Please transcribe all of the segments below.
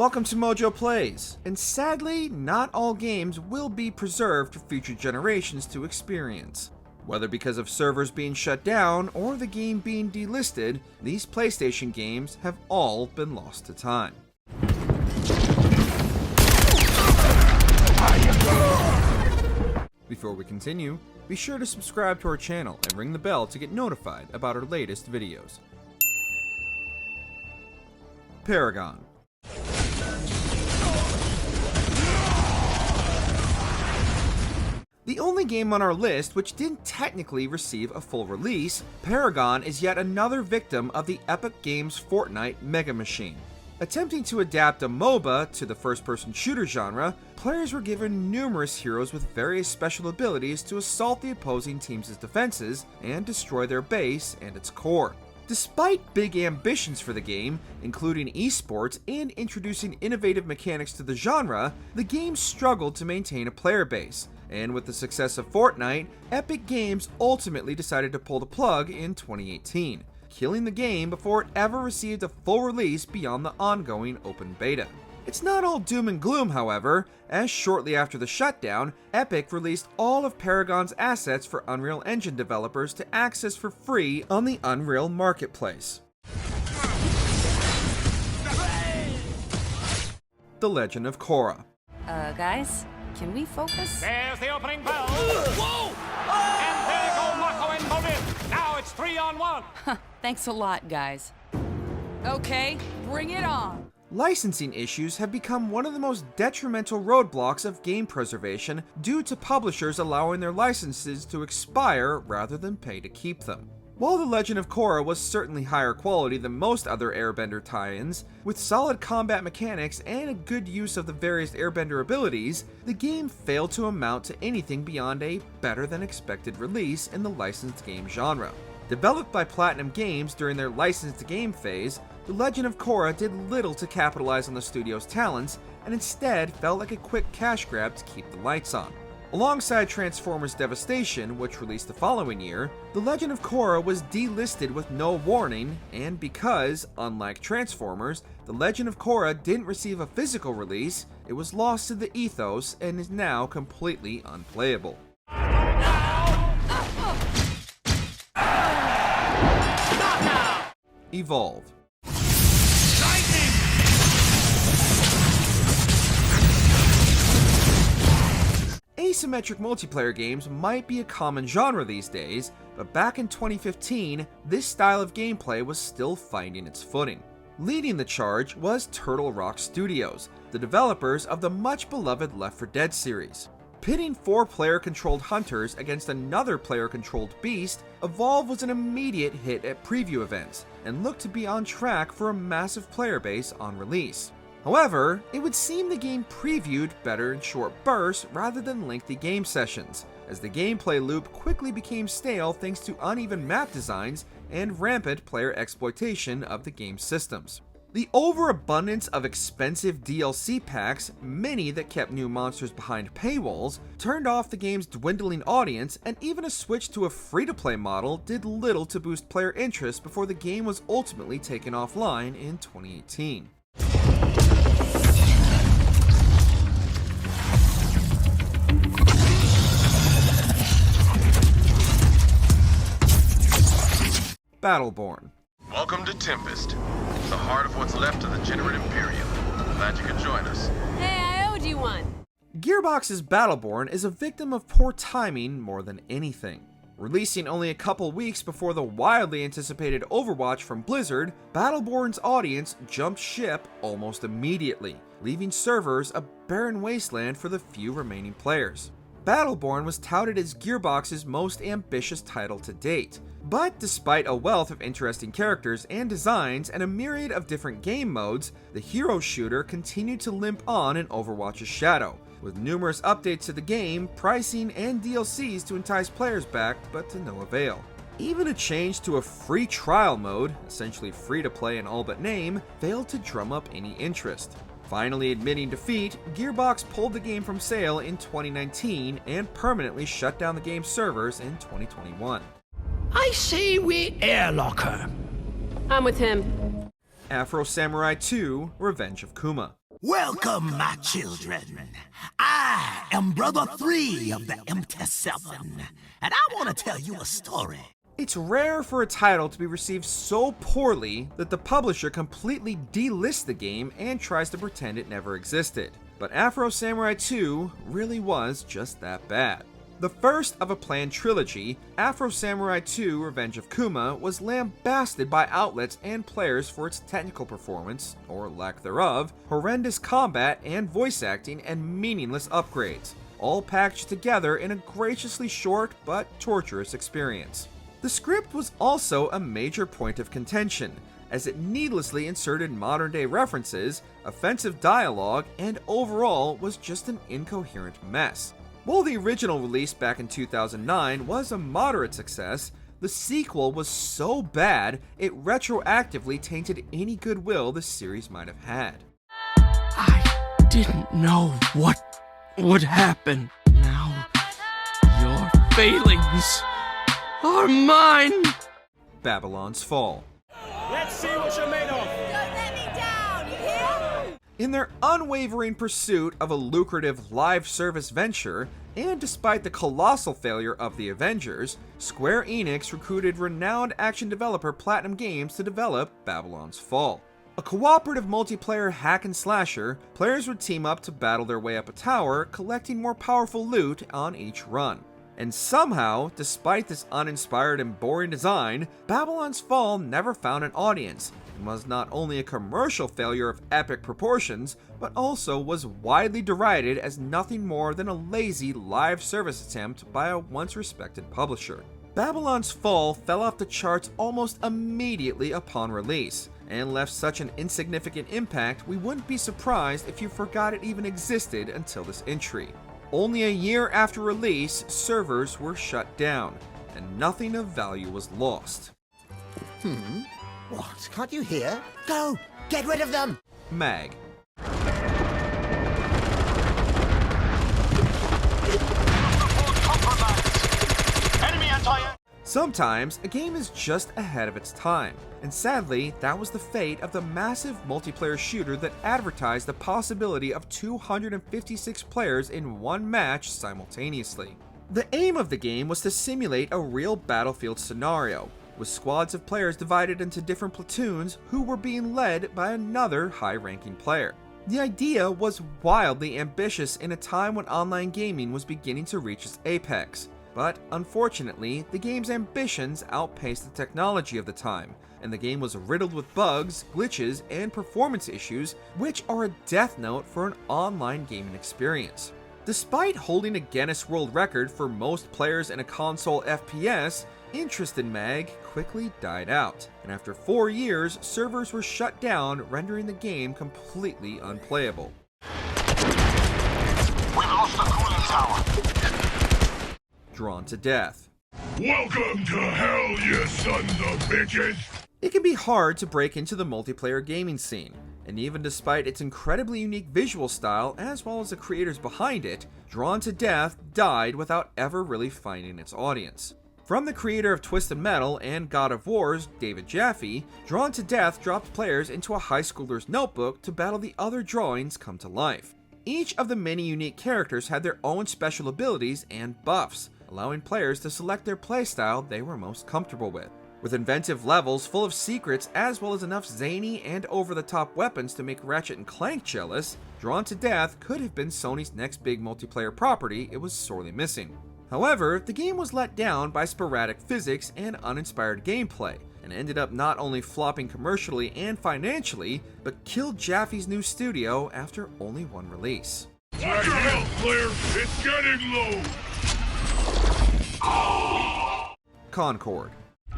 Welcome to MojoPlays, and sadly, not all games will be preserved for future generations to experience. Whether because of servers being shut down or the game being delisted, these PlayStation games have all been lost to time. Before we continue, be sure to subscribe to our channel and ring the bell to get notified about our latest videos. Paragon. The only game on our list which didn't technically receive a full release, Paragon is yet another victim of the Epic Games Fortnite mega machine. Attempting to adapt a MOBA to the first-person shooter genre, players were given numerous heroes with various special abilities to assault the opposing team's defenses and destroy their base and its core. Despite big ambitions for the game, including esports and introducing innovative mechanics to the genre, the game struggled to maintain a player base. And with the success of Fortnite, Epic Games ultimately decided to pull the plug in 2018, killing the game before it ever received a full release beyond the ongoing open beta. It's not all doom and gloom, however, as shortly after the shutdown, Epic released all of Paragon's assets for Unreal Engine developers to access for free on the Unreal Marketplace. The Legend of Korra. Guys, can we focus? There's the opening bell. Whoa! And there go Mako and Morin. Now it's 3-on-1. Thanks a lot, guys. Okay, bring it on. Licensing issues have become one of the most detrimental roadblocks of game preservation due to publishers allowing their licenses to expire rather than pay to keep them. While The Legend of Korra was certainly higher quality than most other Airbender tie-ins, with solid combat mechanics and a good use of the various Airbender abilities, the game failed to amount to anything beyond a better-than-expected release in the licensed game genre. Developed by Platinum Games during their licensed game phase, The Legend of Korra did little to capitalize on the studio's talents, and instead felt like a quick cash grab to keep the lights on. Alongside Transformers Devastation, which released the following year, The Legend of Korra was delisted with no warning, and because, unlike Transformers, The Legend of Korra didn't receive a physical release, it was lost to the ethos and is now completely unplayable. Evolve. Asymmetric multiplayer games might be a common genre these days, but back in 2015, this style of gameplay was still finding its footing. Leading the charge was Turtle Rock Studios, the developers of the much-beloved Left 4 Dead series. Pitting 4 player-controlled hunters against another player-controlled beast, Evolve was an immediate hit at preview events, and looked to be on track for a massive player base on release. However, it would seem the game previewed better in short bursts rather than lengthy game sessions, as the gameplay loop quickly became stale thanks to uneven map designs and rampant player exploitation of the game's systems. The overabundance of expensive DLC packs, many that kept new monsters behind paywalls, turned off the game's dwindling audience, and even a switch to a free-to-play model did little to boost player interest before the game was ultimately taken offline in 2018. Battleborn. Welcome to Tempest, the heart of what's left of the Generate Imperium. Glad you could join us. Hey, I owed you one. Gearbox's Battleborn is a victim of poor timing more than anything. Releasing only a couple weeks before the wildly anticipated Overwatch from Blizzard, Battleborn's audience jumped ship almost immediately, leaving servers a barren wasteland for the few remaining players. Battleborn was touted as Gearbox's most ambitious title to date, but despite a wealth of interesting characters and designs and a myriad of different game modes, the hero shooter continued to limp on in Overwatch's shadow, with numerous updates to the game, pricing, and DLCs to entice players back, but to no avail. Even a change to a free trial mode, essentially free to play in all but name, failed to drum up any interest. Finally admitting defeat, Gearbox pulled the game from sale in 2019 and permanently shut down the game's servers in 2021. I say we airlock her. I'm with him. Afro Samurai 2: Revenge of Kuma. Welcome, my children. I am Brother 3 of the MT7, and I want to tell you a story. It's rare for a title to be received so poorly that the publisher completely delists the game and tries to pretend it never existed. But Afro Samurai 2 really was just that bad. The first of a planned trilogy, Afro Samurai 2 Revenge of Kuma was lambasted by outlets and players for its technical performance, or lack thereof, horrendous combat and voice acting, and meaningless upgrades, all packaged together in a graciously short but torturous experience. The script was also a major point of contention, as it needlessly inserted modern-day references, offensive dialogue, and overall was just an incoherent mess. While the original release back in 2009 was a moderate success, the sequel was so bad it retroactively tainted any goodwill the series might have had. I didn't know what would happen. Now, your failings are mine. Babylon's Fall. Let's see what you're made of. Don't let me down, you hear? In their unwavering pursuit of a lucrative live service venture, and despite the colossal failure of the Avengers, Square Enix recruited renowned action developer Platinum Games to develop Babylon's Fall. A cooperative multiplayer hack and slasher, players would team up to battle their way up a tower, collecting more powerful loot on each run. And somehow, despite this uninspired and boring design, Babylon's Fall never found an audience, and was not only a commercial failure of epic proportions, but also was widely derided as nothing more than a lazy live service attempt by a once respected publisher. Babylon's Fall fell off the charts almost immediately upon release, and left such an insignificant impact we wouldn't be surprised if you forgot it even existed until this entry. Only a year after release, servers were shut down, and nothing of value was lost. What? Can't you hear? Go! Get rid of them! Mag. Sometimes, a game is just ahead of its time, and sadly, that was the fate of the massive multiplayer shooter that advertised the possibility of 256 players in one match simultaneously. The aim of the game was to simulate a real battlefield scenario, with squads of players divided into different platoons who were being led by another high-ranking player. The idea was wildly ambitious in a time when online gaming was beginning to reach its apex. But unfortunately, the game's ambitions outpaced the technology of the time, and the game was riddled with bugs, glitches, and performance issues, which are a death note for an online gaming experience. Despite holding a Guinness World Record for most players in a console FPS, interest in MAG quickly died out, and after 4 years, servers were shut down, rendering the game completely unplayable. We've lost the cooling tower. Drawn to Death. Welcome to hell, you sons of bitches! It can be hard to break into the multiplayer gaming scene, and even despite its incredibly unique visual style as well as the creators behind it, Drawn to Death died without ever really finding its audience. From the creator of Twisted Metal and God of War's, David Jaffe, Drawn to Death dropped players into a high schooler's notebook to battle the other drawings come to life. Each of the many unique characters had their own special abilities and buffs, allowing players to select their playstyle they were most comfortable with. With inventive levels full of secrets as well as enough zany and over-the-top weapons to make Ratchet and Clank jealous, Drawn to Death could have been Sony's next big multiplayer property it was sorely missing. However, the game was let down by sporadic physics and uninspired gameplay, and ended up not only flopping commercially and financially, but killed Jaffe's new studio after only one release. Watch your health, Claire! It's getting low! Concord.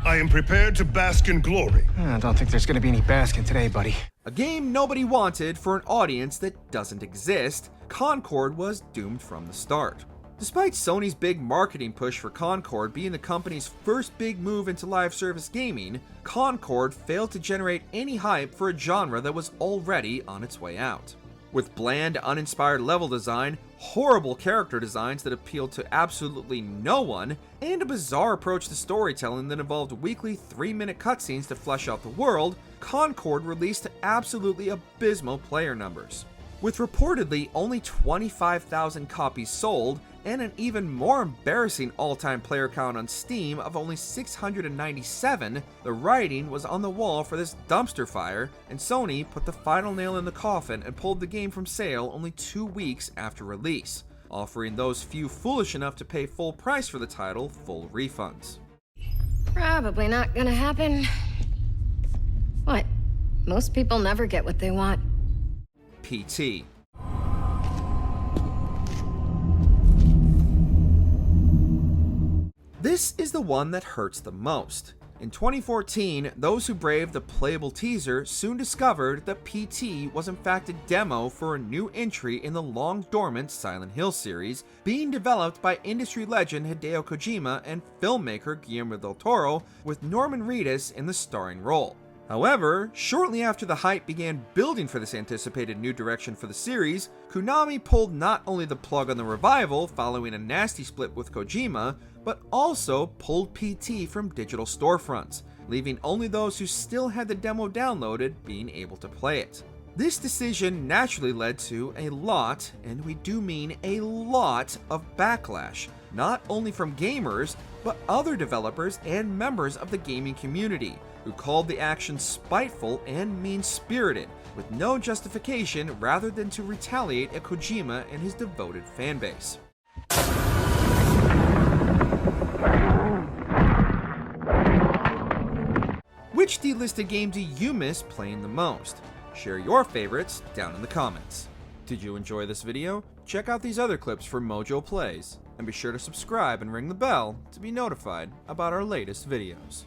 I am prepared to bask in glory. I don't think there's gonna be any basking today, buddy. A game nobody wanted for an audience that doesn't exist, Concord was doomed from the start. Despite Sony's big marketing push for Concord being the company's first big move into live service gaming, Concord failed to generate any hype for a genre that was already on its way out. With bland, uninspired level design, horrible character designs that appealed to absolutely no one, and a bizarre approach to storytelling that involved weekly 3-minute cutscenes to flesh out the world, Concord released to absolutely abysmal player numbers. With reportedly only 25,000 copies sold, and an even more embarrassing all-time player count on Steam of only 697, the writing was on the wall for this dumpster fire, and Sony put the final nail in the coffin and pulled the game from sale only 2 weeks after release, offering those few foolish enough to pay full price for the title full refunds. Probably not gonna happen. What? Most people never get what they want. PT. This is the one that hurts the most. In 2014, those who braved the playable teaser soon discovered that PT was in fact a demo for a new entry in the long-dormant Silent Hill series, being developed by industry legend Hideo Kojima and filmmaker Guillermo del Toro, with Norman Reedus in the starring role. However, shortly after the hype began building for this anticipated new direction for the series, Konami pulled not only the plug on the revival following a nasty split with Kojima, but also pulled PT from digital storefronts, leaving only those who still had the demo downloaded being able to play it. This decision naturally led to a lot, and we do mean a lot, of backlash, not only from gamers, but other developers and members of the gaming community, who called the action spiteful and mean-spirited, with no justification rather than to retaliate at Kojima and his devoted fanbase. Which delisted game do you miss playing the most? Share your favorites down in the comments. Did you enjoy this video? Check out these other clips from MojoPlays, and be sure to subscribe and ring the bell to be notified about our latest videos.